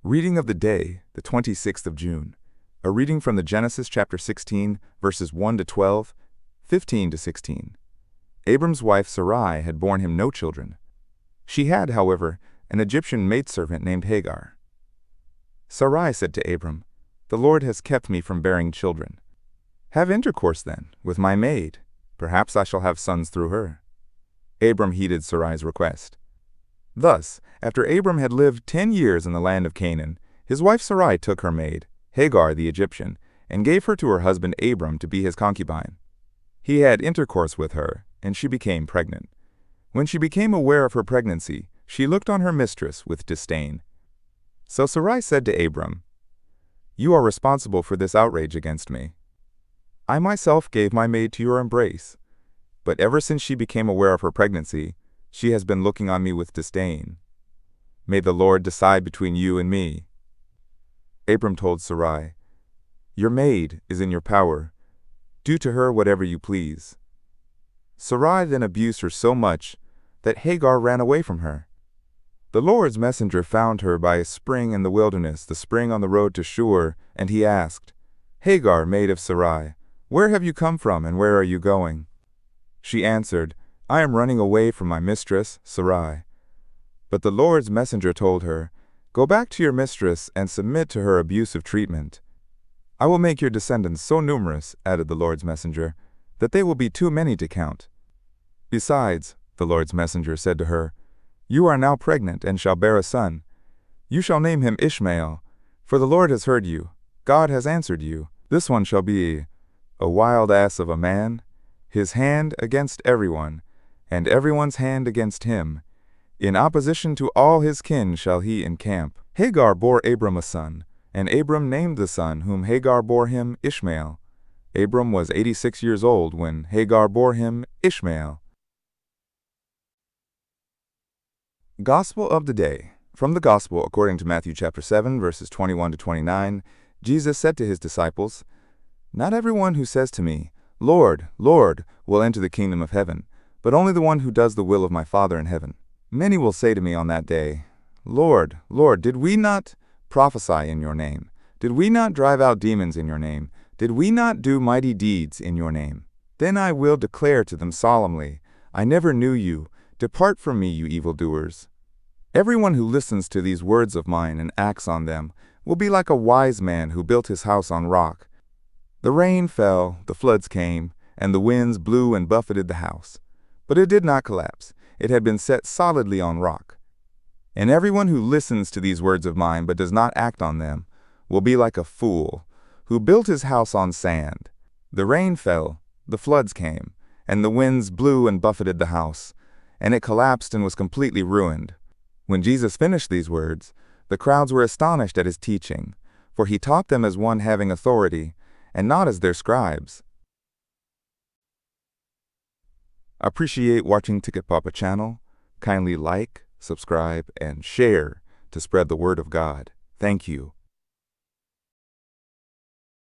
Reading of the day, the 26th of June. A reading from the Genesis chapter 16, verses 1 to 12, 15 to 16. Abram's wife Sarai had borne him no children. She had, however, an Egyptian maidservant named Hagar. Sarai said to Abram, "The Lord has kept me from bearing children. Have intercourse, then, with my maid. Perhaps I shall have sons through her." Abram heeded Sarai's request. Thus, after Abram had lived 10 years in the land of Canaan, his wife Sarai took her maid, Hagar the Egyptian, and gave her to her husband Abram to be his concubine. He had intercourse with her, and she became pregnant. When she became aware of her pregnancy, she looked on her mistress with disdain. So Sarai said to Abram, "You are responsible for this outrage against me. I myself gave my maid to your embrace, but ever since she became aware of her pregnancy, she has been looking on me with disdain. May the Lord decide between you and me." Abram told Sarai, "Your maid is in your power. Do to her whatever you please." Sarai then abused her so much that Hagar ran away from her. The Lord's messenger found her by a spring in the wilderness, the spring on the road to Shur, and he asked, "Hagar, maid of Sarai, where have you come from and where are you going?" She answered, "I am running away from my mistress, Sarai." But the Lord's messenger told her, "Go back to your mistress and submit to her abusive treatment. I will make your descendants so numerous," added the Lord's messenger, "that they will be too many to count." Besides, the Lord's messenger said to her, "You are now pregnant and shall bear a son. You shall name him Ishmael, for the Lord has heard you. God has answered you. This one shall be a wild ass of a man, his hand against everyone, and everyone's hand against him. In opposition to all his kin shall he encamp." Hagar bore Abram a son, and Abram named the son whom Hagar bore him Ishmael. Abram was 86 years old when Hagar bore him Ishmael. Gospel of the Day. From the Gospel according to Matthew chapter 7, verses 21 to 29, Jesus said to his disciples, "Not everyone who says to me, 'Lord, Lord,' will enter the kingdom of heaven, but only the one who does the will of my Father in heaven. Many will say to me on that day, 'Lord, Lord, did we not prophesy in your name? Did we not drive out demons in your name? Did we not do mighty deeds in your name?' Then I will declare to them solemnly, 'I never knew you. Depart from me, you evildoers.' Everyone who listens to these words of mine and acts on them will be like a wise man who built his house on rock. The rain fell, the floods came, and the winds blew and buffeted the house. But it did not collapse. It had been set solidly on rock. And everyone who listens to these words of mine but does not act on them will be like a fool who built his house on sand. The rain fell, the floods came, and the winds blew and buffeted the house, and it collapsed and was completely ruined." When Jesus finished these words, the crowds were astonished at his teaching, for he taught them as one having authority, and not as their scribes. Appreciate watching Ticket Papa channel. Kindly like, subscribe, and share to spread the word of God. Thank you.